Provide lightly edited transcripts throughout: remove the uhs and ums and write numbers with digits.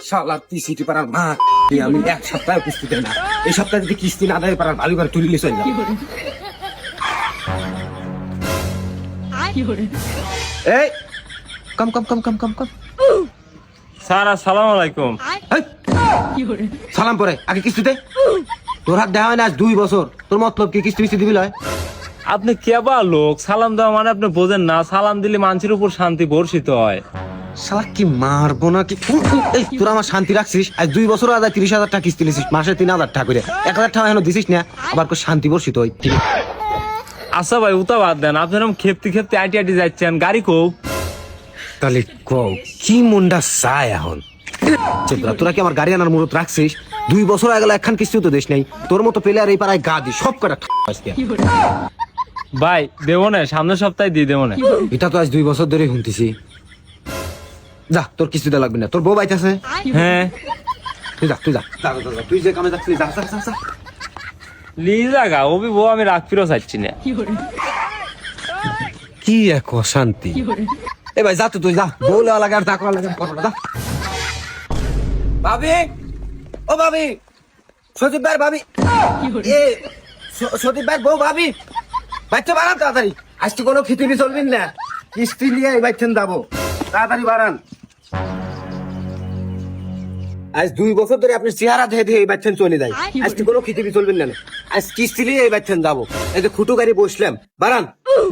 শালা কিস্তি পারার মা আমি এক সপ্তাহ কিস্তি দেয় না, এই সপ্তাহে যদি কিস্তি না দেয় পারার ভালো করে তুলিলে চলে যাবে। এই কম কম কম কম কম কম স্যার আসসালামু আলাইকুম। এই, সালাম পরে আগে কিস্তি দে। তোর হাত দেওয়া হয় না আজ 2 বছর, তোর মতলব কি কিস্তি মিস্তি দিবি লয়? আপনি কেবা লোক, সালাম দেওয়া মানে আপনি বোঝেন না, সালাম দিলে মানুষের উপর শান্তি বর্ষিত হয়। শালা কি মারবো না কি? এই তোরা আমার শান্তি রাখছিস, আজ 2 বছর আদায় 30,000 টাকা কিস্তি লিছিস, মাসে 3,000 টাকা করে, 1,000 টাকা এখনো দিছিস না, আবার কো শান্তি বর্ষিত হয়। আচ্ছা ভাই উতা বাদ দেন, আপনার খেপতে খেপতে আইটি আইটি যাচ্ছেন, গাড়ি কোপ। তাহলে কও কি মনটা চায় এখন? তোরা কি আমার গাড়ি আনার মুরত রাখছিস? 2 বছর হয়ে গেল একখান কিস্তিও তো দেশ নাই, তোর মতো পেলে আর এই পাড়ায় গা দি সব কটা আজকে। ভাই দেবো না, সামনের সপ্তাহে দিয়ে দেবো না। এটা তো আজ 2 বছর ধরে শুনতেছি। যা তোর কিস্তিটা লাগবে না, তোর বউ বাইতেছে। হ্যাঁ তুই যা তুই যা যা, যা, যা, তুই যে কামে যাচ্ছিস যা যা, যা, যা। লি জাগা ওবি বউ আমি রাখ ফিরো চাচ্ছি না। কি এক অশান্তি। এ ভাই যা তো তুই যা, বউ লেওয়া লাগে আর তা করা লাগে করো না, যা। ভাবি, ও ভাবি, সজীব ভাই ভাবি, এ সজীব ভাই বউ ভাবি, বাচ্চা বাড়ান তাড়াতাড়ি, আজকে কোনো খিচুড়ি চলবেন না, কিস্তি নিয়ে এই বাচ্চান যাবো, তাড়াতাড়ি বাড়ান। আজ 2 বছর ধরে আপনি চেহারা ধেয়ে ধেয়ে এই বাচ্চান চলে যায়, আজকে কোনো খিচুড়ি চলবেন না, আজ কিস্তি নিয়ে এই বাচ্চান যাবো, এই যে খুঁটো গাড়ি বসলাম, বাড়ান।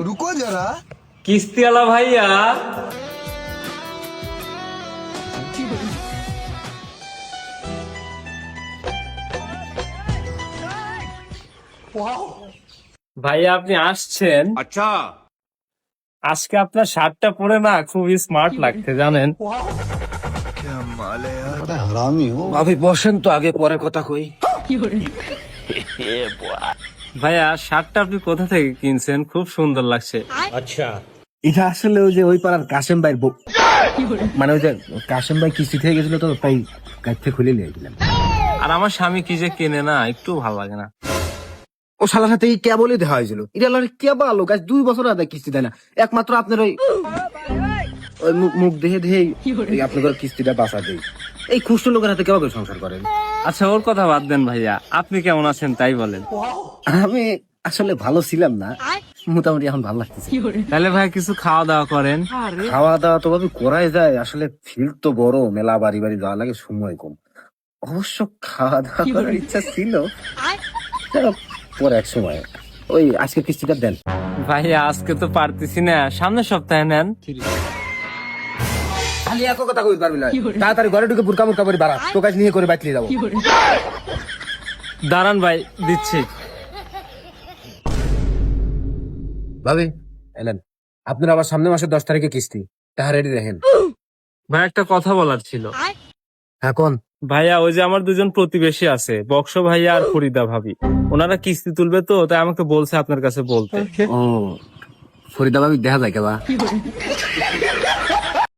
रुको जरा। কিস্তিওয়ালা ভাইয়া, ভাইয়া আপনি আসছেন? अच्छा আজকে আপনার শার্টটা পরে না খুবই স্মার্ট লাগছে জানেন। क्या माल है यार, बड़ा हरामी हो। ভাবি বসেন তো, আগে পরে কথা কই। ভাইয়া শার্টটা আপনি কোথা থেকে কিনছেন? খুব সুন্দর লাগছে। এটা আসলে ওই যে ওই পাড়ার কাশেম ভাইয়ের বউ, মানে ওই যে কাশেম ভাই কিস্তি থেকে গেছিল তো, তাই গাছ থেকে খুলে নিয়ে গেলাম। আর আমার স্বামী কি যে কেনে না, একটু ভালো লাগে না। ও শালার সাথে কেবলই দেখা হয়েছিল, এটা হলো কেবল লোক, আজ 2 বছর আদায় কিস্তি দেয় না, একমাত্র আপনার ওই ওই মুখ দেহে দেহে আপনাদের কিস্তিটা বাঁচা দেই। এই খুষ্ট লোকের হাতে কেউ সংসার করেন? আচ্ছা ওর কথা বাদ দেন ভাইয়া, আপনি কেমন আছেন তাই বলেন। আমি আসলে ভালো ছিলাম না, মোটামুটি এখন ভালো লাগতেছে। তাহলে ভাই কিছু খাওয়া দাওয়া করেন। খাওয়া দাওয়া তো ভাবে করাই যায়, আসলে ফিল্ড তো বড়, মেলা বাড়ি বাড়ি যাওয়া লাগে, সময় কম। অবশ্য খাওয়া দাওয়া করার ইচ্ছা ছিল, পরে এক সময়। ওই আজকে কিস্তিটা দেন। ভাইয়া আজকে তো পারতেছি না, সামনের সপ্তাহে নেন। খালি এত কথা কই পারবি না, তাড়াতাড়ি ঘরে ঢুকে বুরকা মুরকা করে বাড়া, তো কাজ নিয়ে করে বাইতলি যাবো। দাঁড়ান ভাই দিচ্ছি। ভাবি এলেন, আপনার আবার সামনের মাসের 10 তারিখে কিস্তি, তাহা রেডি রাখেন। ভাই একটা কথা বলার ছিল। এখন ভাইয়া ওই যে আমার 2জন প্রতিবেশী আছে, বক্স ভাইয়া আর ফরিদা ভাবি, ওনারা কিস্তি তুলবে তো, তাই আমাকে বলছে আপনার কাছে বলতে। ও ফরিদা ভাবি দেখা যায় কেবা?